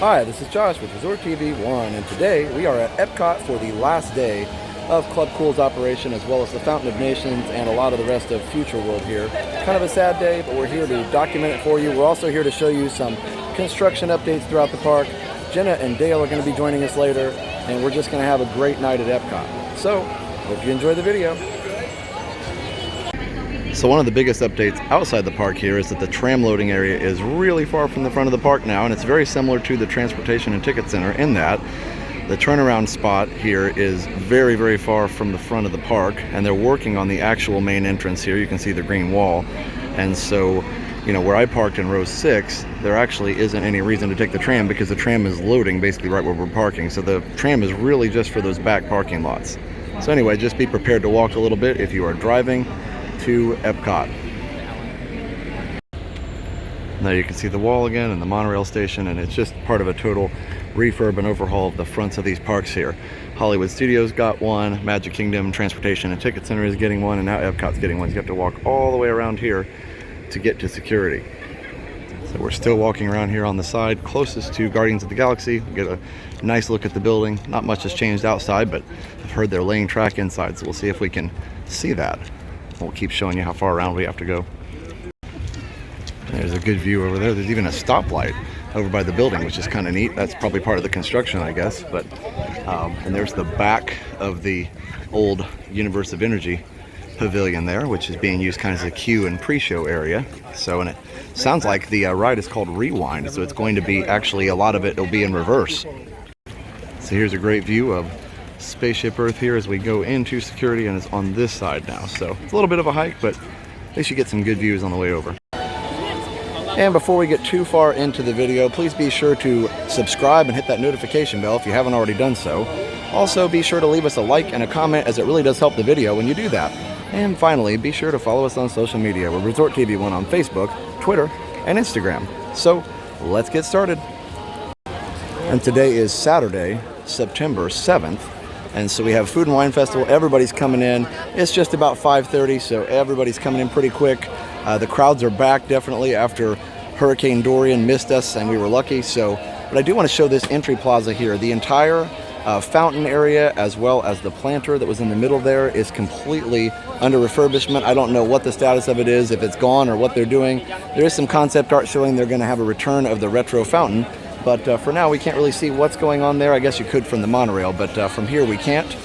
Hi, this is Josh with Resort TV 1, and today we are at Epcot for the last day of Club Cool's operation, as well as the Fountain of Nations and a lot of the rest of Future World here. Kind of a sad day, but we're here to document it for you. We're also here to show you some construction updates throughout the park. Jenna and Dale are going to be joining us later, and we're just going to have a great night at Epcot. So, hope you enjoy the video. So one of the biggest updates outside the park here is that the tram loading area is really far from the front of the park now, and it's very similar to the Transportation and Ticket Center in that the turnaround spot here is very, very far from the front of the park, and they're working on the actual main entrance here. You can see the green wall, and so, you know, where I parked in row 6, there actually isn't any reason to take the tram because the tram is loading basically right where we're parking. So the tram is really just for those back parking lots. So anyway, just be prepared to walk a little bit if you are driving to Epcot. Now you can see the wall again and the monorail station, and it's just part of a total refurb and overhaul of the fronts of these parks here. Hollywood Studios got one, Magic Kingdom, Transportation and Ticket Center is getting one, and now Epcot's getting one. You have to walk all the way around here to get to security. So we're still walking around here on the side closest to Guardians of the Galaxy. We get a nice look at the building. Not much has changed outside, but I've heard they're laying track inside, so we'll see if we can see that. We'll keep showing you how far around we have to go. There's a good view over there. There's even a stoplight over by the building, which is kind of neat. That's probably part of the construction, I guess. But and there's the back of the old Universe of Energy pavilion there, which is being used kind of as a queue and pre-show area. So, and it sounds like the ride is called Rewind, so it's going to be actually a lot of it will be in reverse. So here's a great view of Spaceship Earth here as we go into security, and it's on this side now. So it's a little bit of a hike, but at least you get some good views on the way over. And before we get too far into the video, please be sure to subscribe and hit that notification bell if you haven't already done so. Also, be sure to leave us a like and a comment, as it really does help the video when you do that. And finally, be sure to follow us on social media. We're Resort TV 1 on Facebook, Twitter, and Instagram. So let's get started. And today is Saturday, September 7th. And so we have Food and Wine Festival. Everybody's coming in. It's just about 5:30, so everybody's coming in pretty quick. The crowds are back definitely after Hurricane Dorian missed us, and we were lucky. So, but I do want to show this entry plaza here. The entire fountain area, as well as the planter that was in the middle there, is completely under refurbishment. I don't know what the status of it is, if it's gone or what they're doing. There is some concept art showing they're going to have a return of the retro fountain. But for now, we can't really see what's going on there. I guess you could from the monorail, but from here we can't.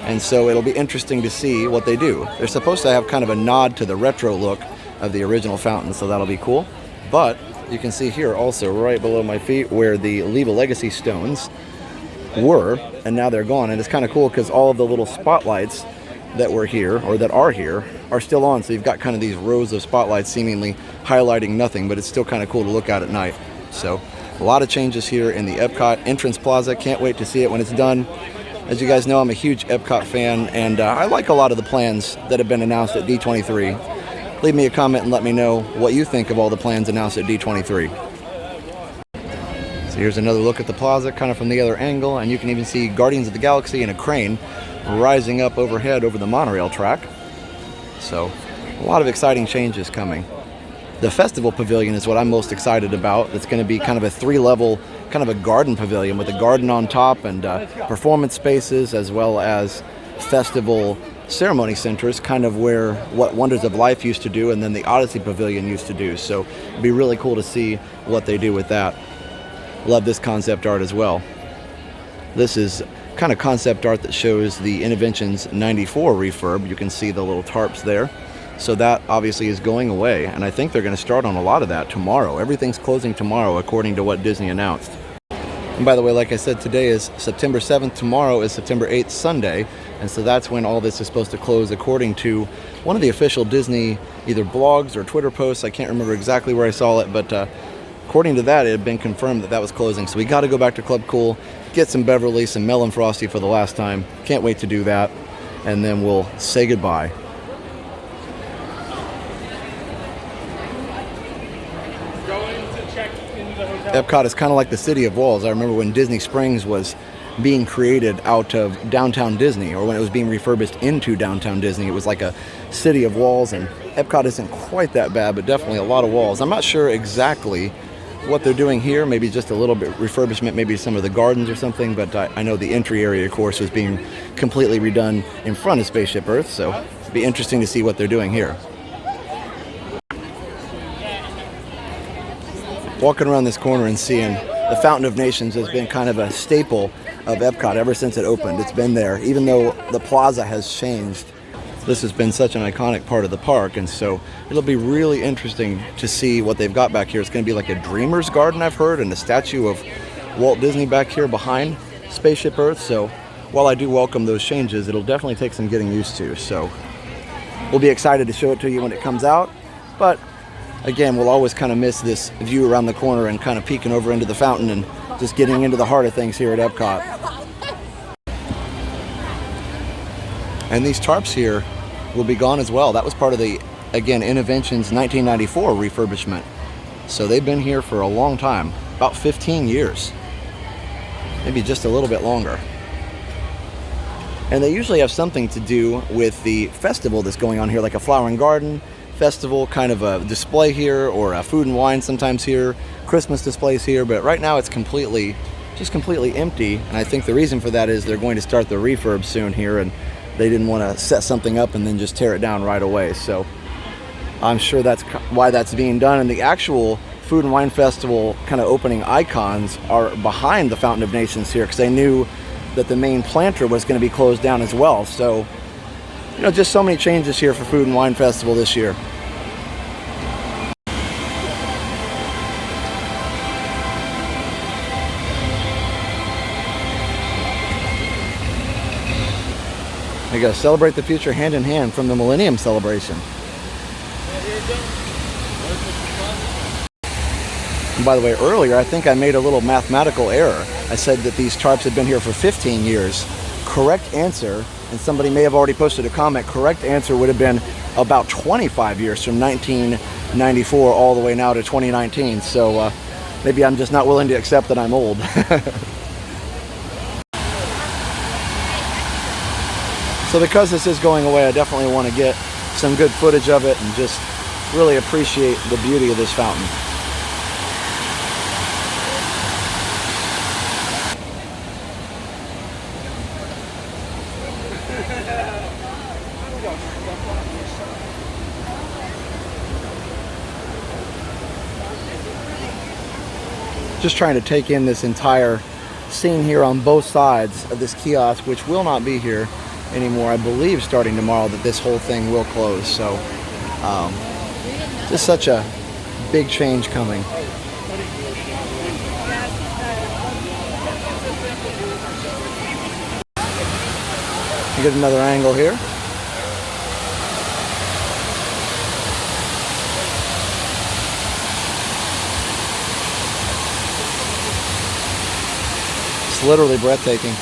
And so it'll be interesting to see what they do. They're supposed to have kind of a nod to the retro look of the original fountain, so that'll be cool. But you can see here also, right below my feet, where the Leave a Legacy stones were, and now they're gone. And it's kind of cool because all of the little spotlights that were here, or that are here, are still on. So you've got kind of these rows of spotlights seemingly highlighting nothing, but it's still kind of cool to look at night. So a lot of changes here in the Epcot entrance plaza. Can't wait to see it when it's done. As you guys know, I'm a huge Epcot fan, and I like a lot of the plans that have been announced at D23. Leave me a comment and let me know what you think of all the plans announced at D23. So here's another look at the plaza, kind of from the other angle, and you can even see Guardians of the Galaxy in a crane rising up overhead over the monorail track. So a lot of exciting changes coming. The festival pavilion is what I'm most excited about. It's going to be kind of a 3-level, kind of a garden pavilion with a garden on top and performance spaces, as well as festival ceremony centers, kind of where what Wonders of Life used to do and then the Odyssey Pavilion used to do. So it'd be really cool to see what they do with that. Love this concept art as well. This is kind of concept art that shows the Innoventions 94 refurb. You can see the little tarps there. So that obviously is going away, and I think they're going to start on a lot of that tomorrow. Everything's closing tomorrow according to what Disney announced. And by the way, like I said, today is September 7th, tomorrow is September 8th, Sunday, and so that's when all this is supposed to close according to one of the official Disney either blogs or Twitter posts. I can't remember exactly where I saw it, but according to that, it had been confirmed that that was closing. So we got to go back to Club Cool, get some Beverly, some Melon Frosty for the last time. Can't wait to do that, and then we'll say goodbye. Epcot is kind of like the City of Walls. I remember when Disney Springs was being created out of downtown Disney, or when it was being refurbished into downtown Disney, it was like a City of Walls, and Epcot isn't quite that bad, but definitely a lot of walls. I'm not sure exactly what they're doing here, maybe just a little bit refurbishment, maybe some of the gardens or something, but I know the entry area, of course, is being completely redone in front of Spaceship Earth, so it'll be interesting to see what they're doing here. Walking around this corner and seeing the Fountain of Nations has been kind of a staple of Epcot ever since it opened. It's been there, even though the plaza has changed. This has been such an iconic part of the park, and so it'll be really interesting to see what they've got back here. It's going to be like a dreamer's garden, I've heard, and a statue of Walt Disney back here behind Spaceship Earth. So while I do welcome those changes, it'll definitely take some getting used to. So we'll be excited to show it to you when it comes out, but again, we'll always kind of miss this view around the corner and kind of peeking over into the fountain and just getting into the heart of things here at Epcot. And these tarps here will be gone as well. That was part of the, again, Innoventions 1994 refurbishment. So they've been here for a long time, about 15 years, maybe just a little bit longer. And they usually have something to do with the festival that's going on here, like a flower and garden festival, kind of a display here, or a food and wine sometimes here, Christmas displays here, but right now it's completely empty, and I think the reason for that is they're going to start the refurb soon here, and they didn't want to set something up and then just tear it down right away. So I'm sure that's why that's being done, and the actual food and wine festival kind of opening icons are behind the Fountain of Nations here, because they knew that the main planter was going to be closed down as well. So you know, just so many changes here for Food and Wine Festival this year. We gotta celebrate the future hand in hand from the Millennium Celebration. And by the way, earlier I think I made a little mathematical error. I said that these tarps had been here for 15 years. Correct answer, and somebody may have already posted a comment, correct answer would have been about 25 years, from 1994 all the way now to 2019. So maybe I'm just not willing to accept that I'm old. So because this is going away, I definitely want to get some good footage of it and just really appreciate the beauty of this fountain. Just trying to take in this entire scene here on both sides of this kiosk, which will not be here anymore. I believe starting tomorrow that this whole thing will close. So just such a big change coming. Get another angle here. It's literally breathtaking.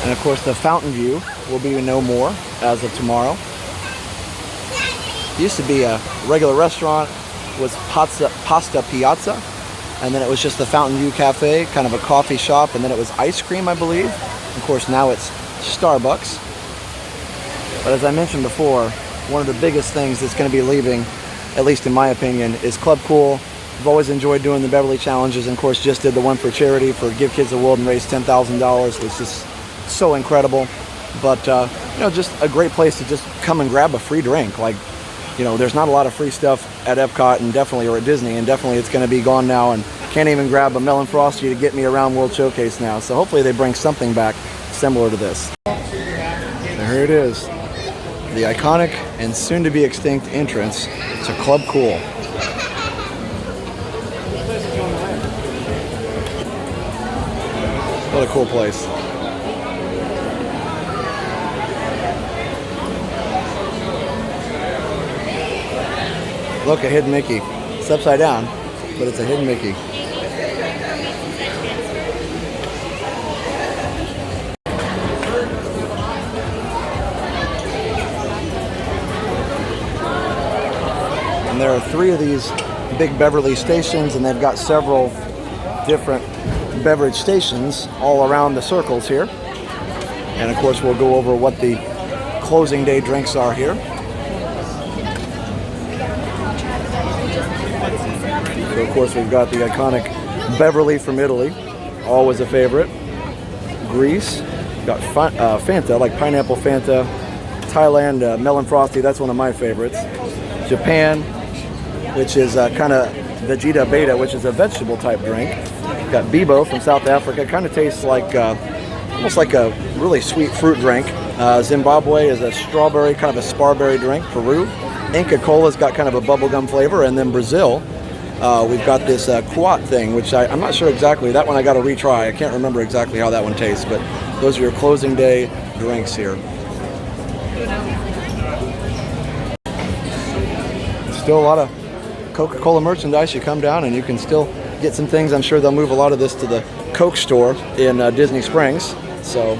And of course the fountain view will be no more as of tomorrow. It used to be a regular restaurant, was Pasta Piazza, and then it was just the Fountain View Cafe, kind of a coffee shop, and then it was ice cream, I believe. Of course now it's Starbucks. But as I mentioned before, one of the biggest things that's going to be leaving, at least in my opinion, is Club Cool. I've always enjoyed doing the Beverly Challenges, and of course just did the one for charity for Give Kids the World and raised $10,000, which is so incredible. But you know, just a great place to just come and grab a free drink. Like, you know, there's not a lot of free stuff at Epcot, and definitely, or at Disney, and definitely it's going to be gone now, and can't even grab a melon frosty to get me around World Showcase now. So hopefully they bring something back similar to this. So here it is, the iconic and soon to be extinct entrance to Club Cool. What a cool place. Look, a hidden Mickey. It's upside down, but it's a hidden Mickey. And there are 3 of these big Beverly stations, and they've got several different beverage stations all around the circles here. And of course we'll go over what the closing day drinks are here. So of course we've got the iconic Beverly from Italy, always a favorite. Greece, got Fanta, like pineapple Fanta. Thailand, melon frosty, that's one of my favorites. Japan, which is kind of Vegeta Beta, which is a vegetable type drink. Got Bibo from South Africa, kind of tastes like almost like a really sweet fruit drink. Zimbabwe is a strawberry, kind of a sparberry drink. Peru, Inca Cola's got kind of a bubblegum flavor. And then Brazil, we've got this Quat thing, which I'm not sure exactly. That one I got to retry. I can't remember exactly how that one tastes, but those are your closing day drinks here. Still a lot of Coca-Cola merchandise. You come down and you can still get some things. I'm sure they'll move a lot of this to the Coke store in Disney Springs. So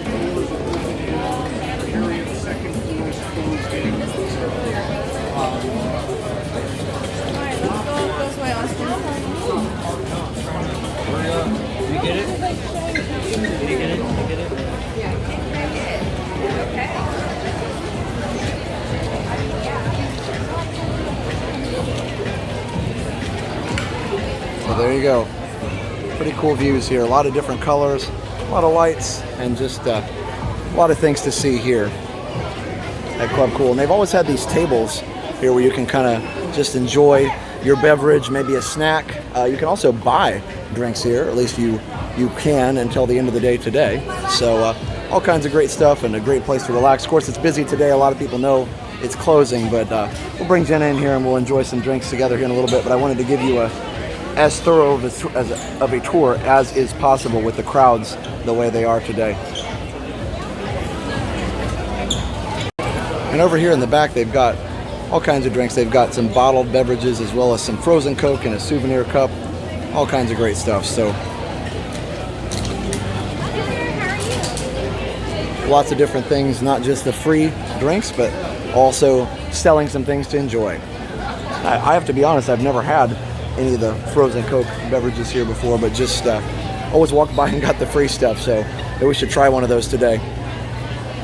there you go. Pretty cool views here. A lot of different colors, a lot of lights, and just a lot of things to see here at Club Cool. And they've always had these tables here where you can kind of just enjoy your beverage, maybe a snack. You can also buy drinks here, at least you can until the end of the day today. So all kinds of great stuff and a great place to relax. Of course, it's busy today. A lot of people know it's closing, but we'll bring Jenna in here and we'll enjoy some drinks together here in a little bit. But I wanted to give you as thorough of a tour as is possible with the crowds the way they are today. And over here in the back, they've got all kinds of drinks. They've got some bottled beverages as well as some frozen Coke and a souvenir cup. All kinds of great stuff. So lots of different things, not just the free drinks, but also selling some things to enjoy. I have to be honest, I've never had any of the frozen Coke beverages here before, but just always walked by and got the free stuff, so maybe we should try one of those today.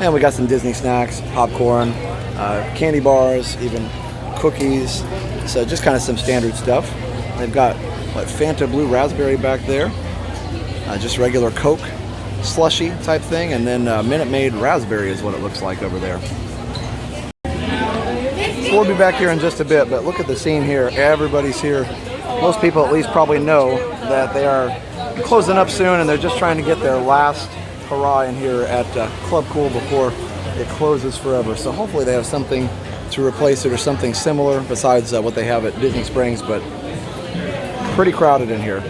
And we got some Disney snacks, popcorn, candy bars, even cookies, so just kind of some standard stuff. They've got Fanta Blue Raspberry back there, just regular Coke slushy type thing, and then Minute Maid Raspberry is what it looks like over there. So we'll be back here in just a bit, but look at the scene here. Everybody's here. Most people at least probably know that they are closing up soon and they're just trying to get their last hurrah in here at Club Cool before it closes forever. So hopefully they have something to replace it or something similar besides what they have at Disney Springs, but pretty crowded in here.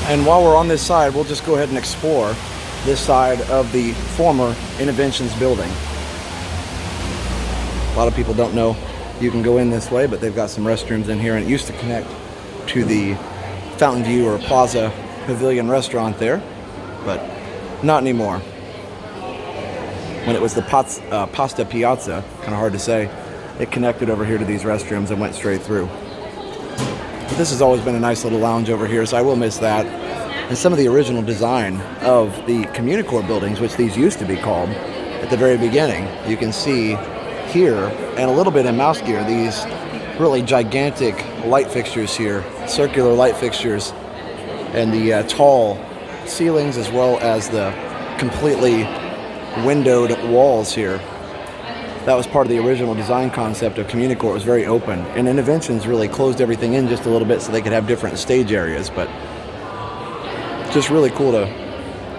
And while we're on this side, we'll just go ahead and explore this side of the former Innoventions building. A lot of people don't know you can go in this way, but they've got some restrooms in here, and it used to connect to the Fountain View or Plaza Pavilion restaurant there, but not anymore. When it was the Pasta Piazza, kind of hard to say, it connected over here to these restrooms and went straight through. But this has always been a nice little lounge over here, so I will miss that. And some of the original design of the Communicore buildings, which these used to be called at the very beginning, you can see here, and a little bit in mouse gear, these really gigantic light fixtures here, circular light fixtures, and the tall ceilings as well as the completely windowed walls here. That was part of the original design concept of Communicore. It was very open, and Innoventions really closed everything in just a little bit so they could have different stage areas, but just really cool to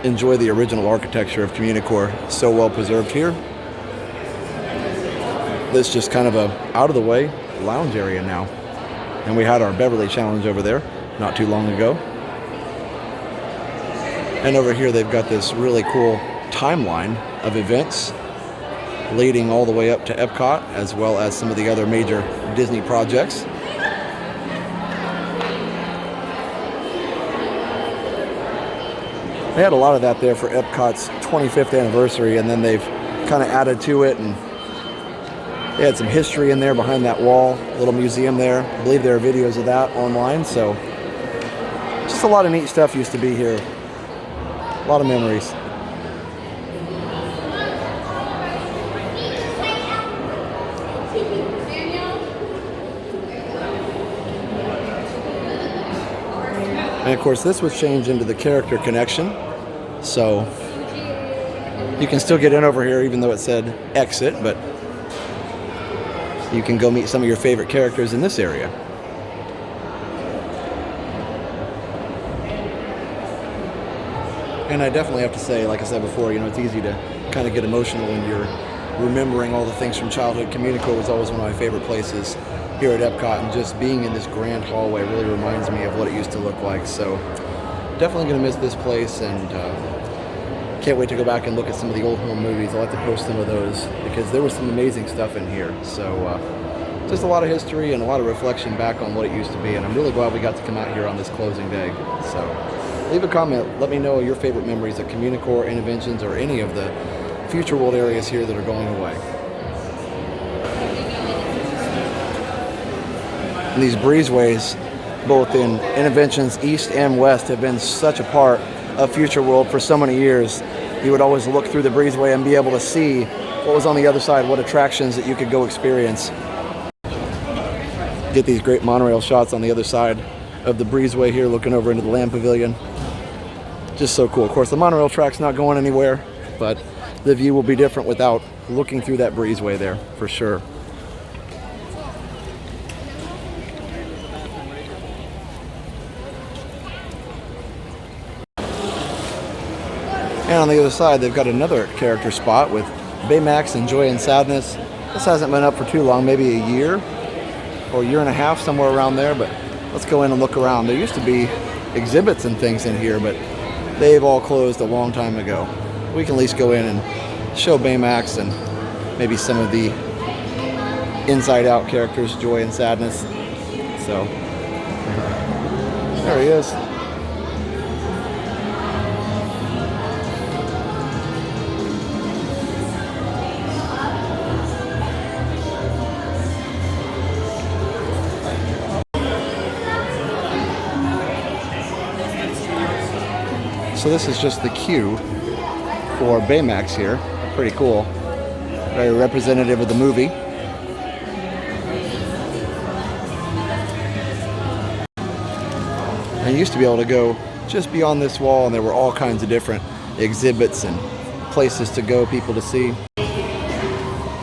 enjoy the original architecture of Communicore, so well preserved here. This just kind of a out of the way lounge area now. And we had our Beverly Challenge over there not too long ago. And over here they've got this really cool timeline of events leading all the way up to Epcot, as well as some of the other major Disney projects. They had a lot of that there for Epcot's 25th anniversary, and then they've kind of added to it and They had some history in there behind that wall, a little museum there. I believe there are videos of that online, so just a lot of neat stuff used to be here. A lot of memories. And of course this was changed into the character connection, so you can still get in over here even though it said exit, but you can go meet some of your favorite characters in this area. And I definitely have to say, like I said before, you know, it's easy to kind of get emotional when you're remembering all the things from childhood. Communicore was always one of my favorite places here at Epcot, and just being in this grand hallway really reminds me of what it used to look like. So definitely going to miss this place, and can't wait to go back and look at some of the old home movies. I'll have to post some of those because there was some amazing stuff in here. So just a lot of history and a lot of reflection back on what it used to be, and I'm really glad we got to come out here on this closing day. So leave a comment, let me know your favorite memories of Communicore, Innoventions, or any of the Future World areas here that are going away. And these breezeways, both in Innoventions East and West, have been such a part of Future World for so many years. You would always look through the breezeway and be able to see what was on the other side, what attractions that you could go experience. Get these great monorail shots on the other side of the breezeway here, looking over into the Land Pavilion. Just so cool. Of course, the monorail track's not going anywhere, but the view will be different without looking through that breezeway there, for sure. And on the other side, they've got another character spot with Baymax and Joy and Sadness. This hasn't been up for too long, maybe a year or a year and a half, somewhere around there, but let's go in and look around. There used to be exhibits and things in here, but they've all closed a long time ago. We can at least go in and show Baymax and maybe some of the Inside Out characters, Joy and Sadness. So, there he is. So this is just the queue for Baymax here. Pretty cool. Very representative of the movie. And you used to be able to go just beyond this wall, and there were all kinds of different exhibits and places to go, people to see.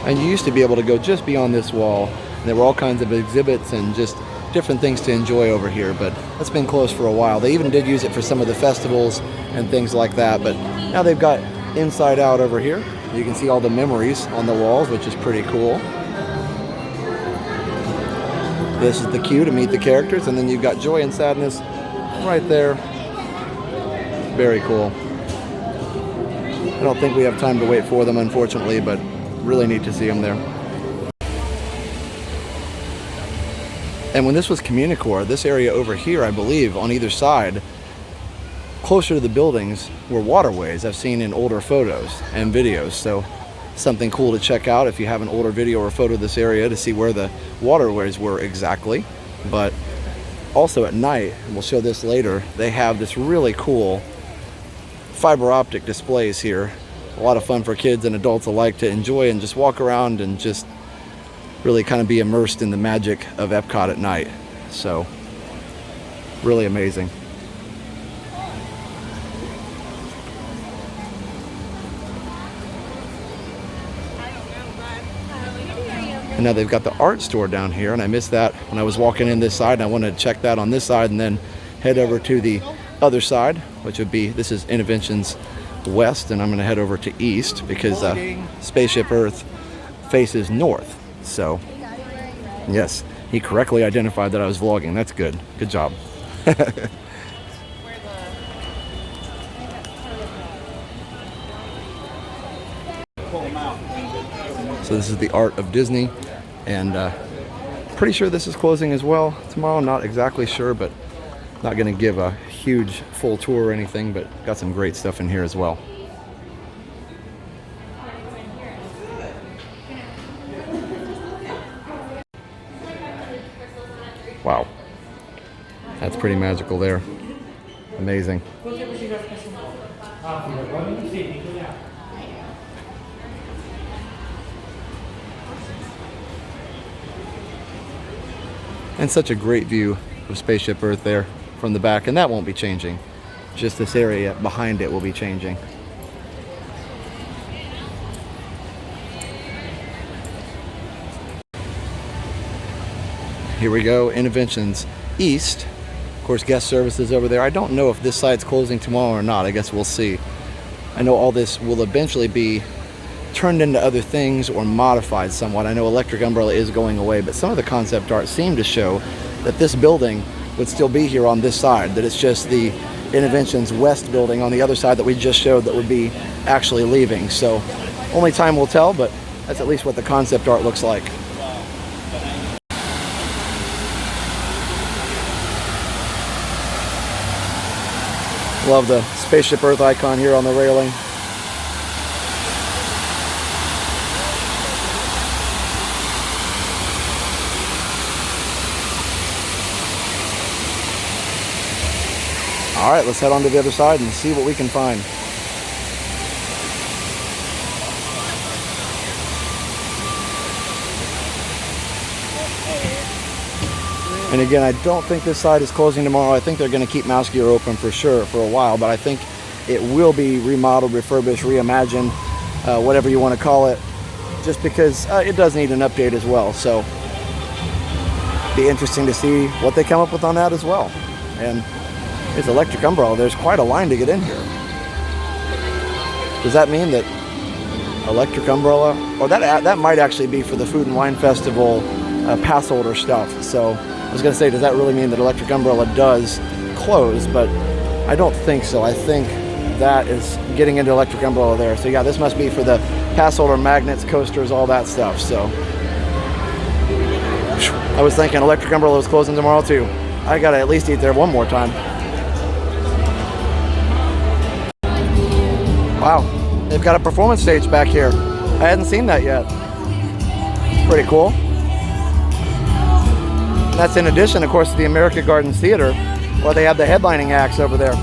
And you used to be able to go just beyond this wall, and there were all kinds of exhibits and just different things to enjoy over here, but that's been closed for a while. They even did use it for some of the festivals and things like that, but now they've got Inside Out over here. You can see all the memories on the walls, which is pretty cool. This is the queue to meet the characters, and then you've got Joy and Sadness right there. Very cool. I don't think we have time to wait for them, unfortunately, but really neat to see them there. And when this was Communicore, this area over here, I believe, on either side, closer to the buildings, were waterways I've seen in older photos and videos. So something cool to check out if you have an older video or photo of this area to see where the waterways were exactly. But also at night, and we'll show this later, they have this really cool fiber optic displays here. A lot of fun for kids and adults alike to enjoy and just walk around and just really kind of be immersed in the magic of Epcot at night. So, really amazing. And now they've got the art store down here, and I missed that when I was walking in this side, and I wanted to check that on this side and then head over to the other side, which would be, this is Innoventions West, and I'm going to head over to East because Spaceship Earth faces north. So, yes, he correctly identified that I was vlogging. That's good. Good job. So this is the Art of Disney, and pretty sure this is closing as well tomorrow. Not exactly sure, but not going to give a huge full tour or anything, but got some great stuff in here as well. Wow. That's pretty magical there. Amazing. And such a great view of Spaceship Earth there from the back, and that won't be changing. Just this area behind it will be changing. Here we go, Innoventions East. Of course, guest services over there. I don't know if this side's closing tomorrow or not. I guess we'll see. I know all this will eventually be turned into other things or modified somewhat. I know Electric Umbrella is going away, but some of the concept art seemed to show that this building would still be here on this side, that it's just the Innoventions West building on the other side that we just showed that would be actually leaving. So only time will tell, but that's at least what the concept art looks like. Love the Spaceship Earth icon here on the railing. All right, let's head on to the other side and see what we can find. And again, I don't think this side is closing tomorrow. I think they're going to keep Mouse Gear open for sure for a while, but I think it will be remodeled, refurbished, reimagined, whatever you want to call it, just because it does need an update as well. So be interesting to see what they come up with on that as well. And it's Electric Umbrella. There's quite a line to get in here. Does that mean that Electric Umbrella, or that might actually be for the Food and Wine Festival pass holder stuff. So I was going to say, does that really mean that Electric Umbrella does close? But I don't think so. I think that is getting into Electric Umbrella there. So yeah, this must be for the pass holder, magnets, coasters, all that stuff. So I was thinking Electric Umbrella was closing tomorrow too. I got to at least eat there one more time. Wow, they've got a performance stage back here. I hadn't seen that yet. Pretty cool. That's in addition, of course, to the America Gardens Theater, where they have the headlining acts over there.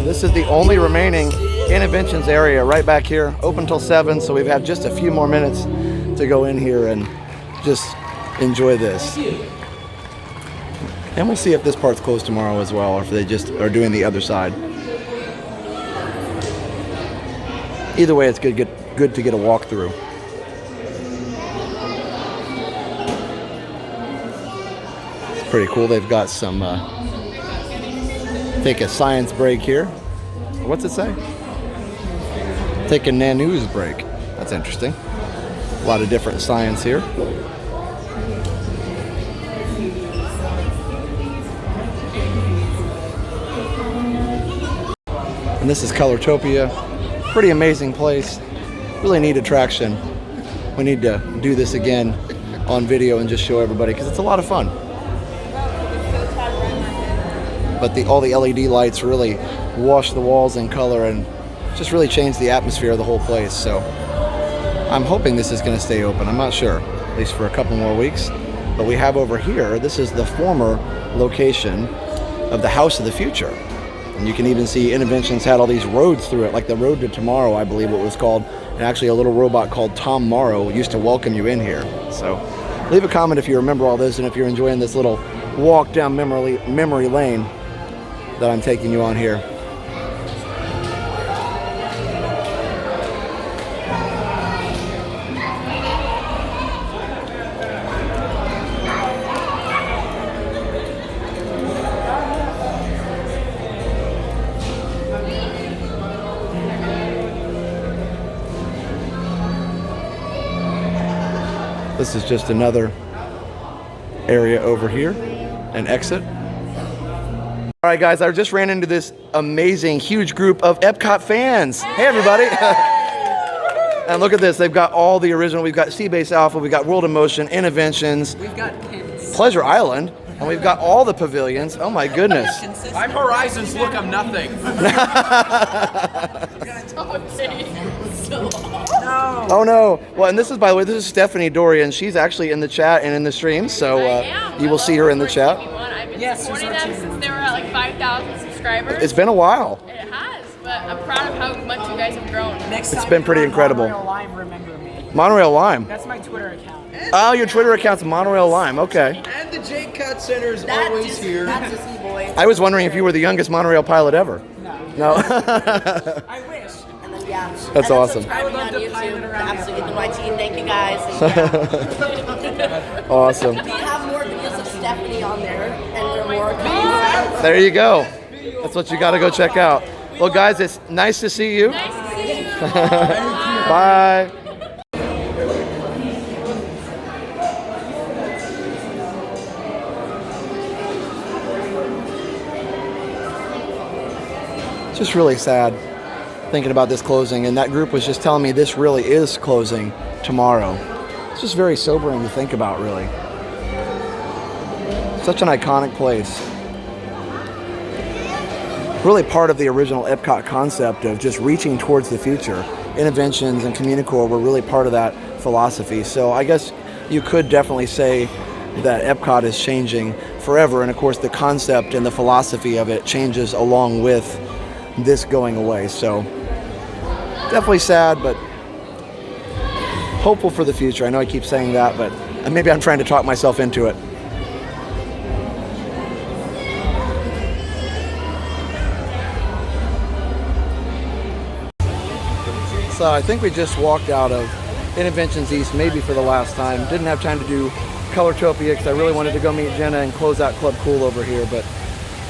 This is the only remaining Innoventions area right back here, open till 7, so we've had just a few more minutes to go in here and just enjoy this. And we'll see if this part's closed tomorrow as well, or if they just are doing the other side. Either way, it's good to get a walkthrough. It's pretty cool. They've got some, take a science break here. What's it say? Take a Nanu's break. That's interesting. A lot of different science here. And this is Colortopia. Pretty amazing place. Really neat attraction. We need to do this again on video and just show everybody because it's a lot of fun. But all the LED lights really wash the walls in color and just really change the atmosphere of the whole place. So I'm hoping this is going to stay open. I'm not sure, at least for a couple more weeks. But we have over here, this is the former location of the House of the Future. And you can even see Innoventions had all these roads through it, like the Road to Tomorrow, I believe it was called. And actually a little robot called Tom Morrow used to welcome you in here. So leave a comment if you remember all this and if you're enjoying this little walk down memory lane that I'm taking you on here. This is just another area over here, an exit. All right, guys, I just ran into this amazing, huge group of Epcot fans. Hey, everybody. And look at this. They've got all the original. We've got Seabase Alpha. We've got World of Motion, Innoventions. We've got pins. Pleasure Island. And we've got all the pavilions. Oh my goodness. I'm Horizons, look, I'm nothing. Oh no. Well, and this is, by the way, this is Stephanie Dorian. She's actually in the chat and in the stream, so you will see her in the chat. I've been supporting them since they were at like 5,000 subscribers. It's been a while. It has, but I'm proud of how much you guys have grown. It's been pretty incredible. Monorail Lime, remember me. Monorail Lime. That's my Twitter account. Oh, your Twitter account's Monorail Lime. Okay. And the Jake Cut Center's always here. That's a boy. I was wondering if you were the youngest monorail pilot ever. No. I wish. And then, yeah. That's awesome. I would love to pilot around. Absolutely, my team. Thank you guys. Awesome. We have more videos of Stephanie on there, and there are more. There you go. That's what you got to go check out. Well, guys, it's nice to see you. Nice to see you. Bye. It's just really sad thinking about this closing, and that group was just telling me this really is closing tomorrow. It's just very sobering to think about, really. Such an iconic place. Really part of the original Epcot concept of just reaching towards the future. Innoventions and Communicore were really part of that philosophy. So I guess you could definitely say that Epcot is changing forever, and of course the concept and the philosophy of it changes along with this going away. So definitely sad, but hopeful for the future. I know I keep saying that, but maybe I'm trying to talk myself into it. So I think we just walked out of Innoventions East maybe for the last time. Didn't have time to do Color-topia because I really wanted to go meet Jenna and close out Club Cool over here. But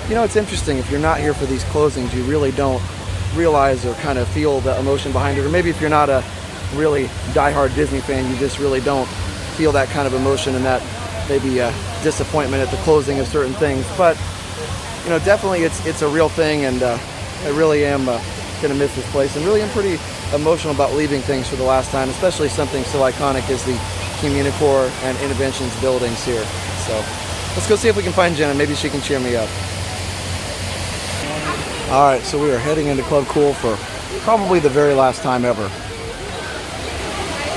you know, it's interesting. If you're not here for these closings, you really don't realize or kind of feel the emotion behind it. Or maybe if you're not a really diehard Disney fan, you just really don't feel that kind of emotion and that maybe disappointment at the closing of certain things. But you know, definitely it's a real thing, and I really am gonna miss this place, and really am pretty emotional about leaving things for the last time, especially something so iconic as the Communicore and Innoventions buildings here. So let's go see if we can find Jenna. Maybe she can cheer me up. All right, so we are heading into Club Cool for probably the very last time ever.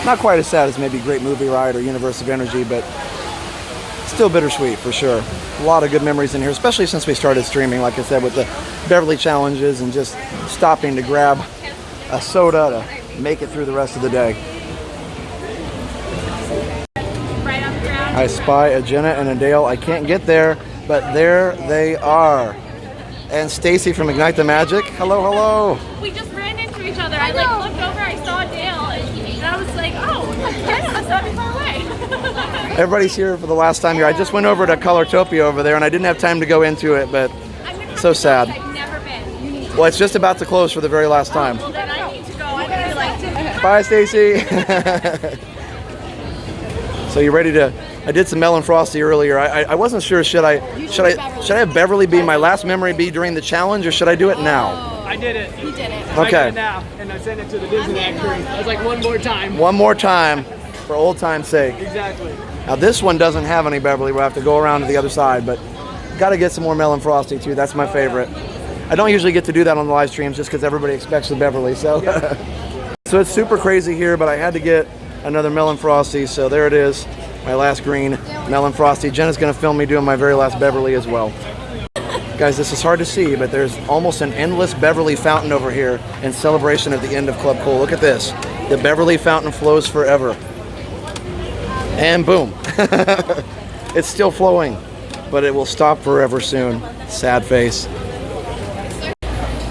Not quite as sad as maybe Great Movie Ride or Universe of Energy, but still bittersweet for sure. A lot of good memories in here, especially since we started streaming, like I said, with the Beverly challenges and just stopping to grab a soda to make it through the rest of the day. Right on the ground. I spy a Jenna and a Dale. I can't get there, but there they are. And Stacy from Ignite the Magic. Hello, hello. We just ran into each other. I like looked over, I saw Dale, and I was like, oh, Jenna must not be far away. Everybody's here for the last time here. I just went over to Color-topia over there, and I didn't have time to go into it, but so sad. I've never been. Well, it's just about to close for the very last time. Well, then I need to go. I really like to. Bye, Stacy. So you ready to? I did some Melon Frosty earlier. I wasn't sure should I have Beverly be my last memory be during the challenge, or should I do it now? I did it. He did it. I did Okay. it now, and I sent it to the Disney crew. I was like, one more time. One more time, for old time's sake. Exactly. Now this one doesn't have any Beverly. We'll have to go around to the other side, but got to get some more Melon Frosty too. That's my favorite. I don't usually get to do that on the live streams just because everybody expects the Beverly. So, so it's super crazy here, but I had to get another Melon Frosty. So there it is, my last green Melon Frosty. Jenna's going to film me doing my very last Beverly as well. Guys, this is hard to see, but there's almost an endless Beverly fountain over here in celebration of the end of Club Cool. Look at this. The Beverly fountain flows forever. And boom. It's still flowing, but it will stop forever soon. Sad face.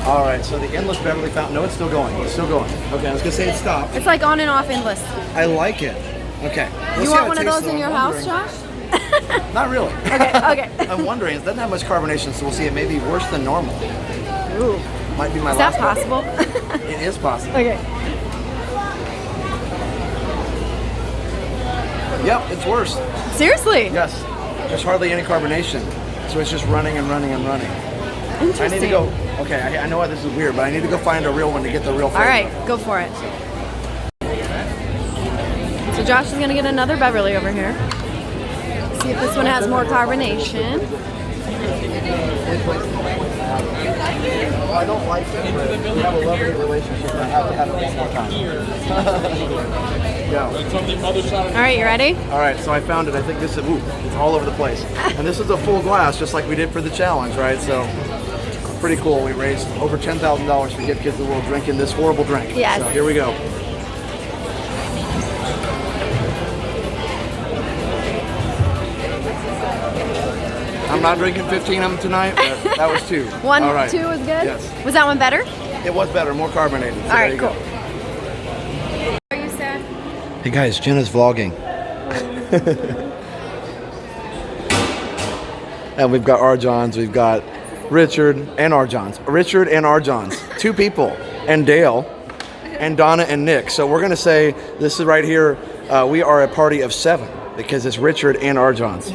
All right, so the endless Beverly fountain. No, it's still going. It's still going. Okay, I was gonna say it stopped. It's like on and off endless. I like it. Okay. Let's You see want how one it of tastes, those though. in your I'm house, wondering. Josh? Not really. Okay. I'm wondering. It doesn't have much carbonation, so we'll see. It may be worse than normal. Ooh. Might be my Is that last possible? It is possible. Okay. Yep, it's worse. Seriously? Yes. There's hardly any carbonation, so it's just running and running and running. Interesting. I need to go. Okay, I know why this is weird, but I need to go find a real one to get the real flavor. All right, go for it. So Josh is gonna get another Beverly over here. See if this one has more carbonation. I don't like it, but we have a lovely relationship. I have to have it one more time. Go. All right, you ready? All right, so I found it. I think this is, ooh, it's all over the place. And this is a full glass, just like we did for the challenge, right? So pretty cool. We raised over $10,000 for Give Kids the World drinking this horrible drink. Yes. So here we go. I'm not drinking 15 of them tonight, but that was 2. One, All right. 2 was good? Yes. Was that one better? It was better, more carbonated. So All there right, you cool. go. Are you sad? Hey guys, Jenna's vlogging. And we've got our Johns, we've got Richard and our Johns. Richard and our Johns. 2 people. And Dale. And Donna and Nick. So we're gonna say, this is right here, we are a party of 7 because it's Richard and our Johns.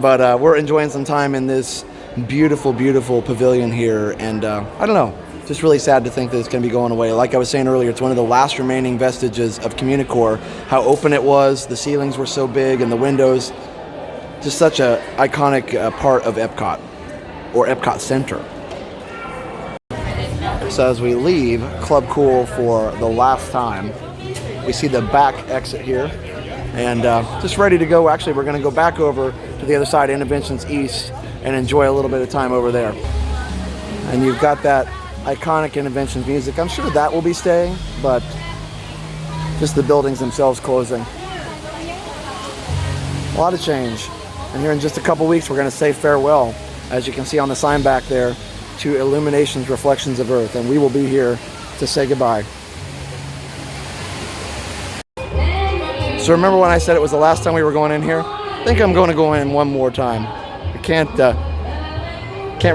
But we're enjoying some time in this beautiful, beautiful pavilion here. And I don't know, just really sad to think that it's going to be going away. Like I was saying earlier, it's one of the last remaining vestiges of Communicore. How open it was, the ceilings were so big, and the windows. Just such a iconic part of Epcot, or Epcot Center. So as we leave Club Cool for the last time, we see the back exit here. And just ready to go. Actually, we're going to go back over to the other side, Innoventions East, and enjoy a little bit of time over there. And you've got that iconic Innoventions music. I'm sure that will be staying, but just the buildings themselves closing. A lot of change. And here in just a couple weeks, we're going to say farewell, as you can see on the sign back there, to Illuminations Reflections of Earth. And we will be here to say goodbye. So remember when I said it was the last time we were going in here? I think I'm going to go in one more time. I can't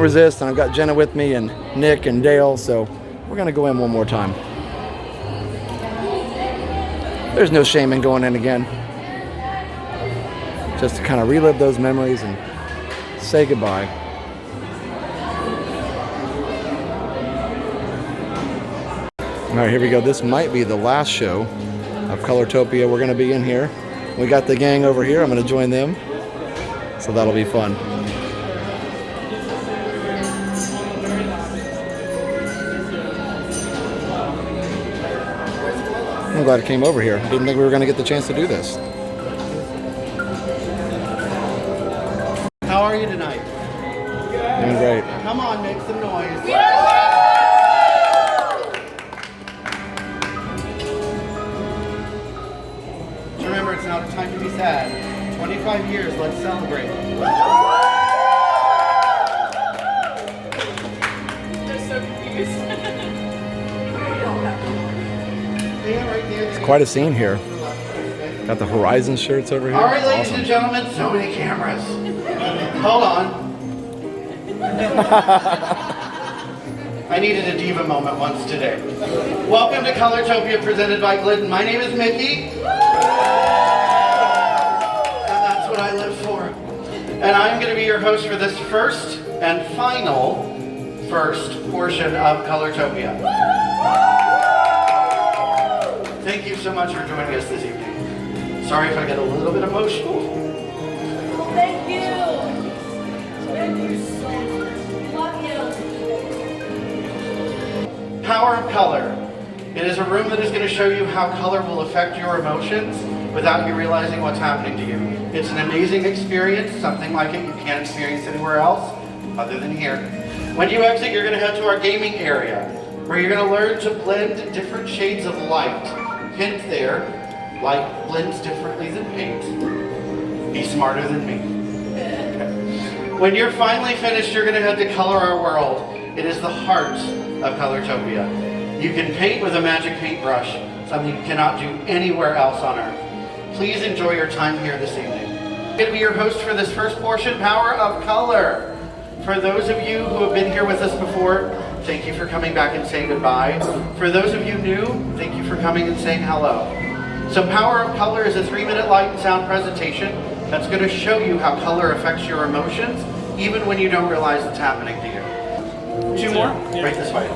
resist, and I've got Jenna with me and Nick and Dale, so we're going to go in one more time. There's no shame in going in again. Just to kind of relive those memories and say goodbye. All right, here we go. This might be the last show of Colortopia. We're going to be in here. We got the gang over here. I'm going to join them. So that'll be fun. I'm glad I came over here. Didn't think we were going to get the chance to do this. How are you tonight? Doing great. Come on, make some noise. Remember, it's not a time to be sad. 25 years, let's celebrate. They're so confused. It's quite a scene here. Got the Horizon shirts over here. All right, ladies Awesome. and gentlemen, so many cameras. Hold on. I needed a diva moment once today. Welcome to Color-topia presented by Glidden. My name is Mickey. And that's what I live for. And I'm going to be your host for this first and final portion of Color-topia. Thank you so much for joining us this evening. Sorry if I get a little bit emotional. Thank you. Thank you so much. Love you. Power of color. It is a room that is going to show you how color will affect your emotions without you realizing what's happening to you. It's an amazing experience, something like it you can't experience anywhere else other than here. When you exit, you're going to head to our gaming area, where you're going to learn to blend different shades of light. Hint there, light blends differently than paint. Be smarter than me. Okay. When you're finally finished, you're going to head to Color Our World. It is the heart of Color-topia. You can paint with a magic paintbrush, something you cannot do anywhere else on Earth. Please enjoy your time here this evening. I'm going to be your host for this first portion, Power of Color. For those of you who have been here with us before, thank you for coming back and saying goodbye. For those of you new, thank you for coming and saying hello. So Power of Color is a 3-minute light and sound presentation that's going to show you how color affects your emotions, even when you don't realize it's happening to you. 2 more, right this way.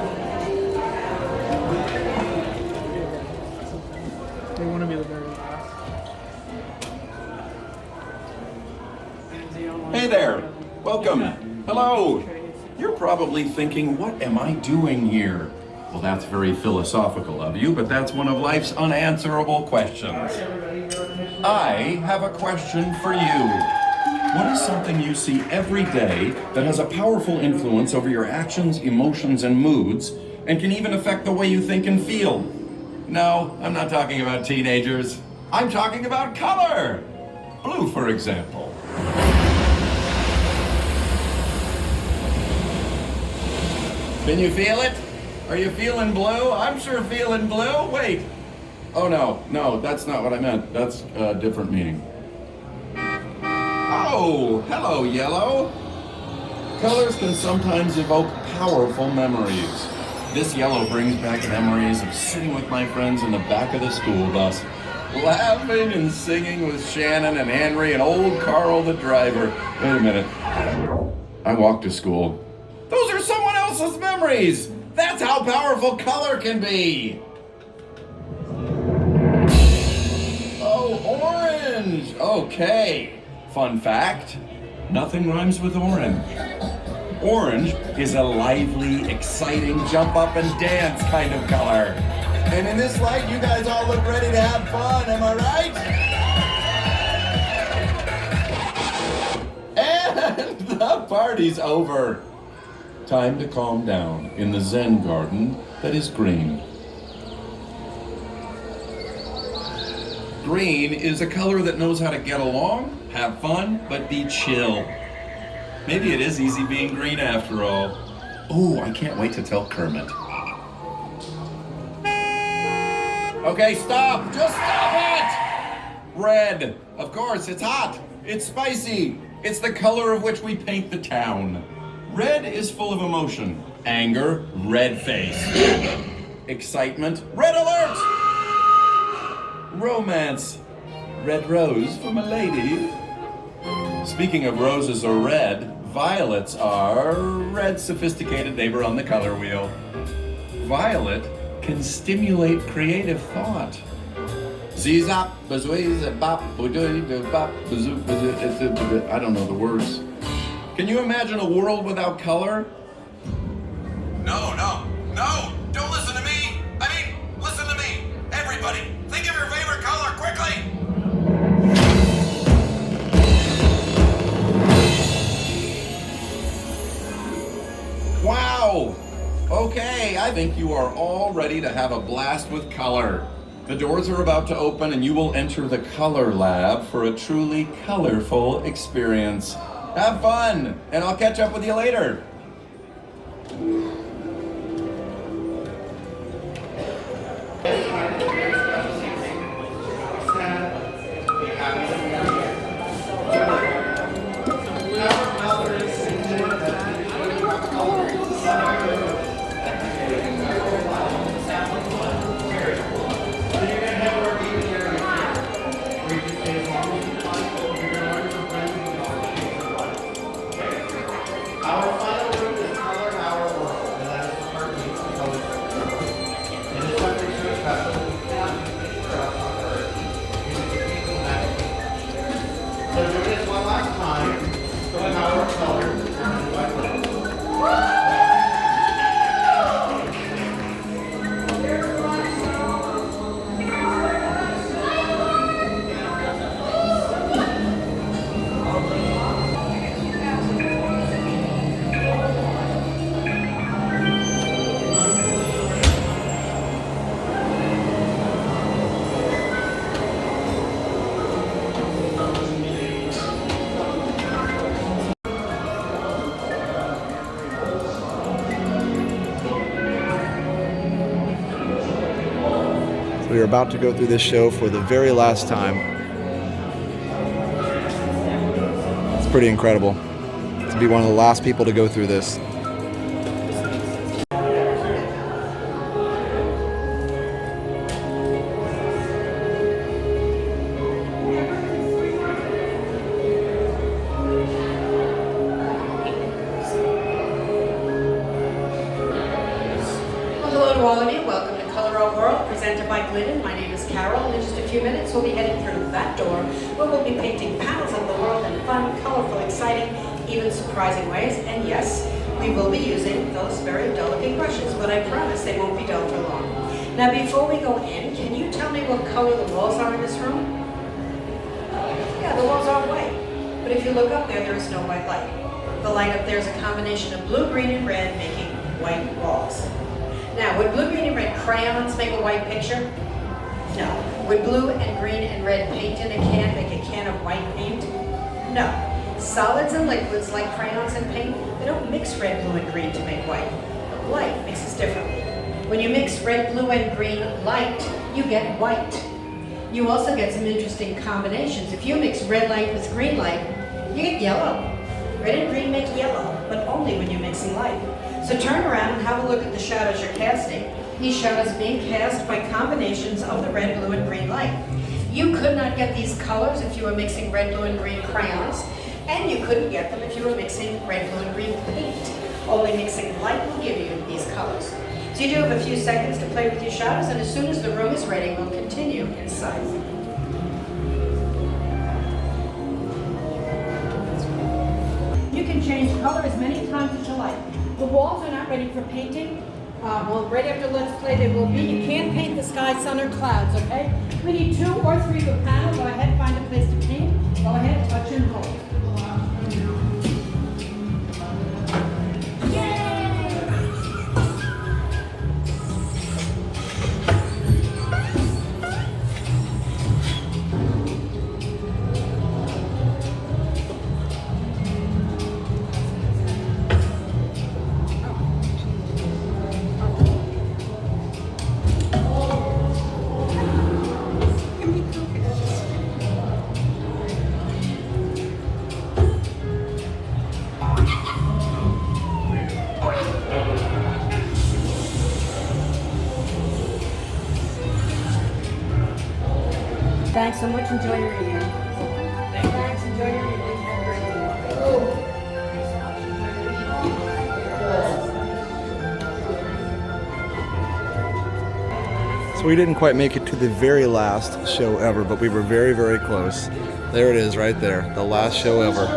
They want to be the best. probably thinking, what am I doing here? Well, that's very philosophical of you, but that's one of life's unanswerable questions. I have a question for you. What is something you see every day that has a powerful influence over your actions, emotions, and moods, and can even affect the way you think and feel? No, I'm not talking about teenagers. I'm talking about color. Blue, for example. Can you feel it? Are you feeling blue? I'm sure feeling blue. Wait. Oh no, that's not what I meant. That's a different meaning. Oh, hello, yellow. Colors can sometimes evoke powerful memories. This yellow brings back memories of sitting with my friends in the back of the school bus, laughing and singing with Shannon and Henry and old Carl the driver. Wait a minute. I walked to school. Those are someone else's memories! That's how powerful color can be! Oh, orange! Okay. Fun fact, nothing rhymes with orange. Orange is a lively, exciting, jump up and dance kind of color. And in this light, you guys all look ready to have fun, am I right? And the party's over. Time to calm down in the Zen garden that is green. Green is a color that knows how to get along, have fun, but be chill. Maybe it is easy being green after all. Oh, I can't wait to tell Kermit. Okay, stop! Just stop it! Red. Of course, it's hot. It's spicy. It's the color of which we paint the town. Red is full of emotion. Anger, red face. Excitement, red alert! Romance, red rose from a lady. Speaking of roses are red, violets are red sophisticated neighbor on the color wheel. Violet can stimulate creative thought. Zee-zop, bazooey-zap-bop, badooey-doo-bop, bazoo-bazoo, I don't know the words. Can you imagine a world without color? No, don't listen to me. I mean, listen to me. Everybody, think of your favorite color, quickly. Wow. Okay, I think you are all ready to have a blast with color. The doors are about to open and you will enter the color lab for a truly colorful experience. Have fun, and I'll catch up with you later. We are about to go through this show for the very last time. It's pretty incredible to be one of the last people to go through this. Well, hello to all of you. Welcome to Color Our World, presented by Glidden. My name is Carol, and in just a few minutes we'll be heading through that door, where we'll be painting panels of the world in fun, colorful, exciting, even surprising ways. And yes, We will be using those very delicate brushes, but I promise they won't be dull for long. Now before we go in, can you tell me what color the walls are in this room? Yeah, the walls are white. But if you look up there, there is no white light. The light up there is a combination of blue, green, and red, making white walls. Now, would blue, green, and red crayons make a white picture? No. Would blue and green and red paint in a can make a can of white paint? No. Solids and liquids like crayons and paint, they don't mix red, blue, and green to make white. But light mixes differently. When you mix red, blue, and green light, you get white. You also get some interesting combinations. If you mix red light with green light, you get yellow. Red and green make yellow, but only when you're mixing light. So turn around and have a look at the shadows you're casting. These shadows being cast by combinations of the red, blue, and green light. You could not get these colors if you were mixing red, blue, and green crayons, and you couldn't get them if you were mixing red, blue, and green paint. Only mixing light will give you these colors. So you do have a few seconds to play with your shadows, and as soon as the room is ready, we'll continue inside. You can change color as many times as you like. The walls are not ready for painting. Well, right after Let's Play they will be. You can't paint the sky, sun, or clouds, okay? We need 2 or 3 per panel. Go ahead, find a place to paint. Go ahead, touch and hold. Thanks so much. Enjoy your evening. Thanks. Enjoy your evening. Have a great evening. So we didn't quite make it to the very last show ever, but we were very, very close. There it is right there, the last show ever.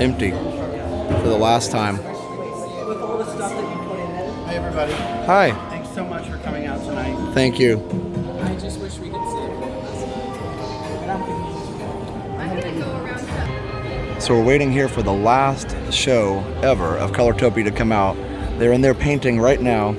Empty for the last time. With all the stuff that you put in it. Hey everybody. Hi. Thanks so much for coming out tonight. Thank you. I just wish we could see it. I'm gonna go around. So we're waiting here for the last show ever of Colortopia to come out. They're in there painting right now.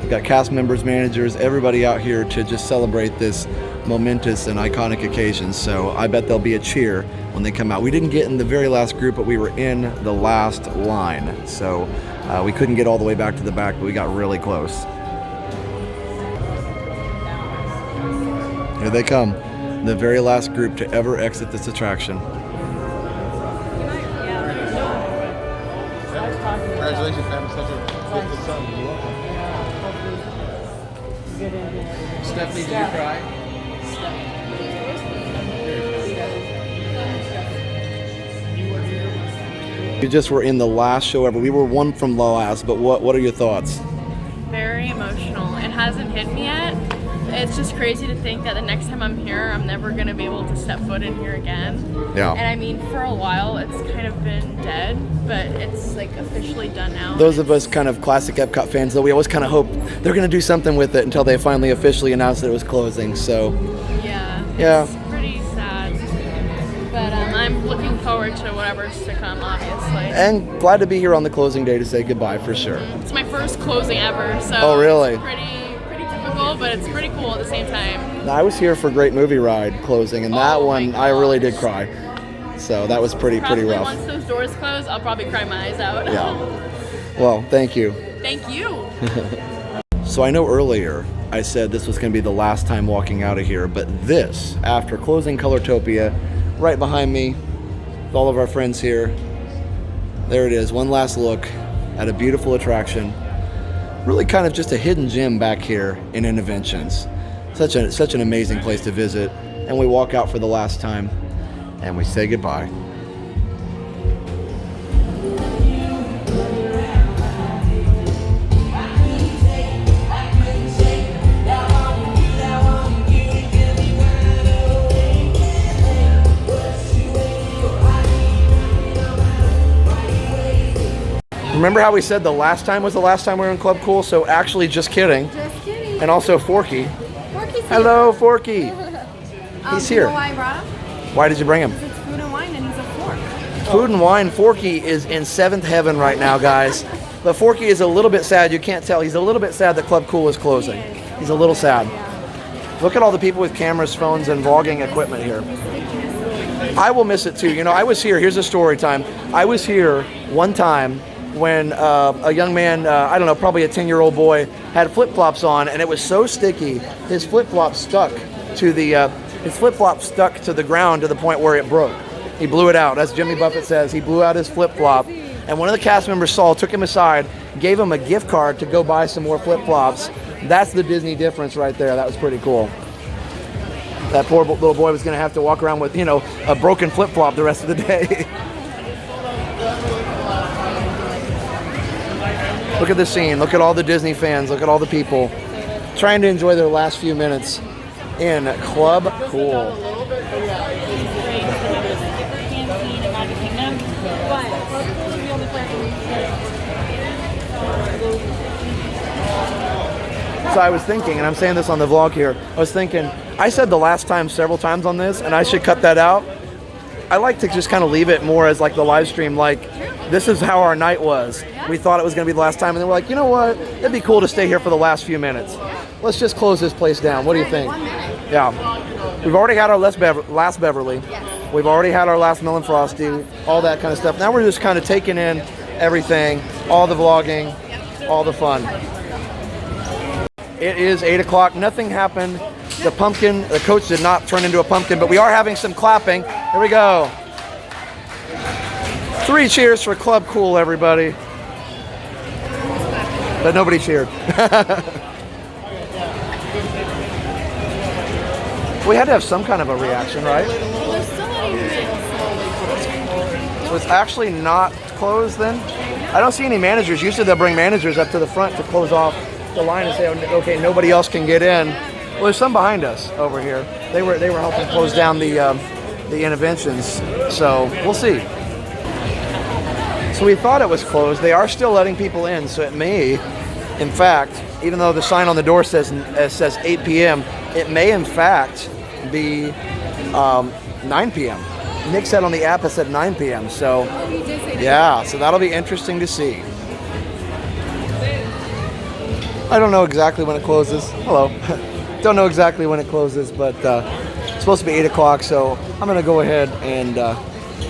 We've got cast members, managers, everybody out here to just celebrate this momentous and iconic occasion. So I bet there'll be a cheer when they come out. We didn't get in the very last group, but we were in the last line. So we couldn't get all the way back to the back, but we got really close. Here they come. The very last group to ever exit this attraction. Congratulations, fam. Such a good son. Stephanie, did you cry? We just were in the last show ever. We were one from last, but what are your thoughts? Very emotional. It hasn't hit me yet. It's just crazy to think that the next time I'm here, I'm never going to be able to step foot in here again. Yeah. And I mean, for a while, it's kind of been dead, but it's like officially done now. Those of us kind of classic Epcot fans, though, we always kind of hope they're going to do something with it until they finally officially announced that it was closing. So, yeah. It's pretty sad. But I'm looking forward to whatever's to come, obviously. And glad to be here on the closing day to say goodbye for sure. It's my first closing ever, so oh, really? It's pretty typical, but it's pretty cool at the same time. I was here for Great Movie Ride closing, and that one I really did cry. So that was pretty rough. Once those doors close, I'll probably cry my eyes out. Yeah. Well, thank you. Thank you. So I know earlier I said this was going to be the last time walking out of here, but this, after closing Colortopia, right behind me, with all of our friends here, there it is, one last look at a beautiful attraction. Really kind of just a hidden gem back here in Innoventions. Such an amazing place to visit. And we walk out for the last time and we say goodbye. Remember how we said the last time was the last time we were in Club Cool? So actually, just kidding. Just kidding. And also Forky. Forky's here. Hello, Forky. He's You here. know why I brought him? Why did you bring him? Because it's food and wine and he's a fork. Food and wine. Forky is in seventh heaven right now, guys. But Forky is a little bit sad. You can't tell. He's a little bit sad that Club Cool is closing. He's a little sad. Look at all the people with cameras, phones, and vlogging equipment here. I will miss it too. You know, I was here. Here's a story time. I was here one time when a young man, I don't know, probably a 10-year-old boy, had flip-flops on, and it was so sticky, his flip-flops stuck to the ground to the point where it broke. He blew it out. As Jimmy Buffett says, he blew out his flip-flop. And one of the cast members saw, took him aside, gave him a gift card to go buy some more flip-flops. That's the Disney difference right there. That was pretty cool. That poor little boy was going to have to walk around with, you know, a broken flip-flop the rest of the day. Look at the scene. Look at all the Disney fans. Look at all the people trying to enjoy their last few minutes in Club Cool. So I was thinking, and I'm saying this on the vlog here, I was thinking, I said the last time several times on this, and I should cut that out. I like to just kind of leave it more as like the live stream, like this is how our night was. We thought it was going to be the last time, and then we're like, you know what? It'd be cool to stay here for the last few minutes. Let's just close this place down. What do you think? Yeah. We've already had our last Beverly. We've already had our last Melon Frosty, all that kind of stuff. Now we're just kind of taking in everything, all the vlogging, all the fun. It is 8 o'clock. Nothing happened. The pumpkin, the coach did not turn into a pumpkin, but we are having some clapping. Here we go. 3 cheers for Club Cool, everybody. But nobody cheered. We had to have some kind of a reaction, right? So it's actually not closed then? I don't see any managers. Usually they'll bring managers up to the front to close off the line and say, okay, nobody else can get in. Well, there's some behind us over here. They were helping close down the Innoventions, so we'll see. So we thought it was closed. They are still letting people in, so it may, in fact, even though the sign on the door says 8 p.m., it may in fact be 9 p.m. Nick said on the app it said 9 p.m. So yeah, so that'll be interesting to see. I don't know exactly when it closes. Hello. Don't know exactly when it closes, but it's supposed to be 8 o'clock, so I'm going to go ahead and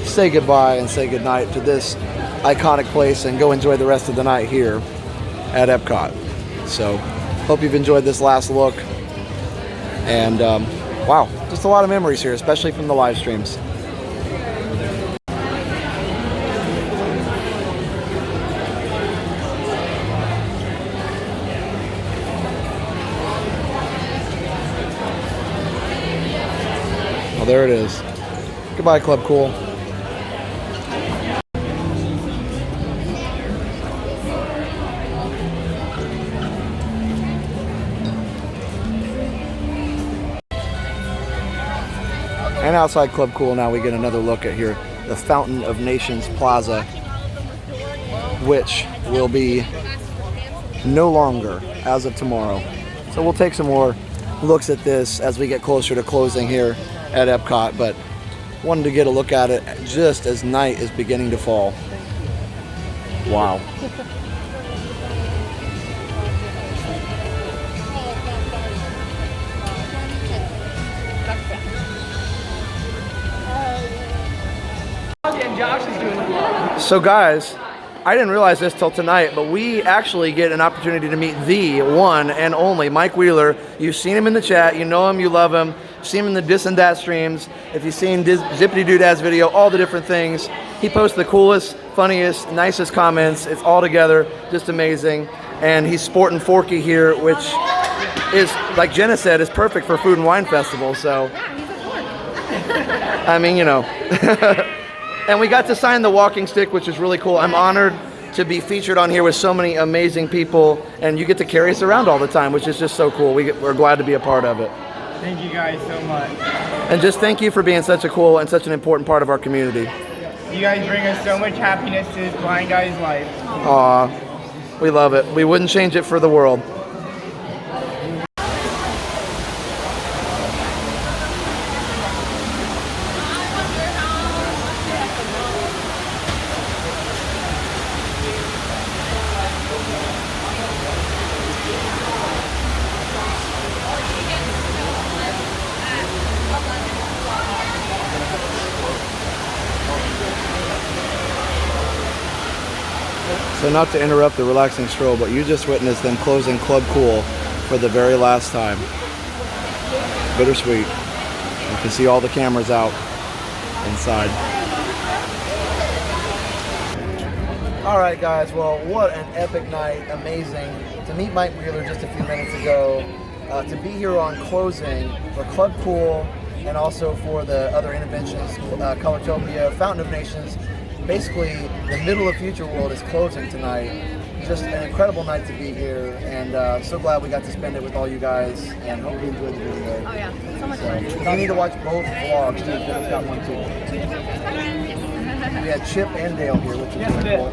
say goodbye and say goodnight to this iconic place and go enjoy the rest of the night here at Epcot. So, hope you've enjoyed this last look. And, wow, just a lot of memories here, especially from the live streams. Oh, there it is. Goodbye, Club Cool. And outside Club Cool now we get another look at here, the Fountain of Nations Plaza, which will be no longer as of tomorrow. So we'll take some more looks at this as we get closer to closing here at Epcot, but wanted to get a look at it just as night is beginning to fall. Wow. So guys, I didn't realize this till tonight, but we actually get an opportunity to meet the one and only Mike Wheeler. You've seen him in the chat, you know him, you love him. You've seen him in the Dis and Dat streams. If you've seen Zippity Doodad's video, all the different things. He posts the coolest, funniest, nicest comments. It's all together, just amazing. And he's sporting Forky here, which is, like Jenna said, is perfect for Food and Wine Festival, so. I mean, you know. And we got to sign the walking stick, which is really cool. I'm honored to be featured on here with so many amazing people, and you get to carry us around all the time, which is just so cool. We're glad to be a part of it. Thank you guys so much. And just thank you for being such a cool and such an important part of our community. You guys bring us so much happiness to this blind guy's life. Aw, we love it. We wouldn't change it for the world. So not to interrupt the relaxing stroll, but you just witnessed them closing Club Cool for the very last time. Bittersweet. You can see all the cameras out inside. All right, guys. Well, what an epic night. Amazing. To meet Mike Wheeler just a few minutes ago. To be here on closing for Club Cool and also for the other Innoventions, Colortopia, Fountain of Nations. Basically, the middle of Future World is closing tonight. Just an incredible night to be here, and so glad we got to spend it with all you guys, and hope you enjoyed the video. Oh yeah, so much fun. You need to watch both vlogs too. Phil's got one too. Two different perspectives. We had Chip and Dale here, which is really cool.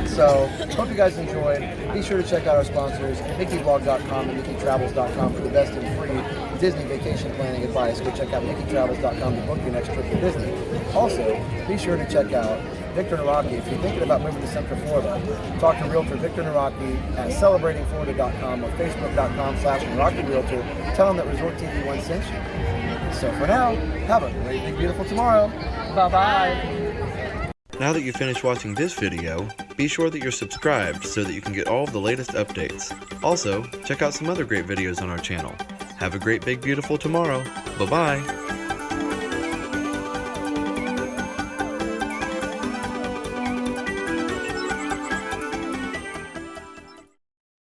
So, hope you guys enjoyed. Be sure to check out our sponsors, MickeyVlog.com and MickeyTravels.com for the best and free Disney vacation planning advice. Go check out MickeyTravels.com to book your next trip to Disney. Also, be sure to check out Victor Naraki if you're thinking about moving to Central Florida. Talk to Realtor Victor Naraki at celebratingflorida.com or facebook.com/NarakiRealtor. Tell them that Resort TV 1 sent you. So for now, have a great, big, beautiful tomorrow. Bye-bye. Now that you've finished watching this video, be sure that you're subscribed so that you can get all of the latest updates. Also, check out some other great videos on our channel. Have a great, big, beautiful tomorrow. Bye-bye.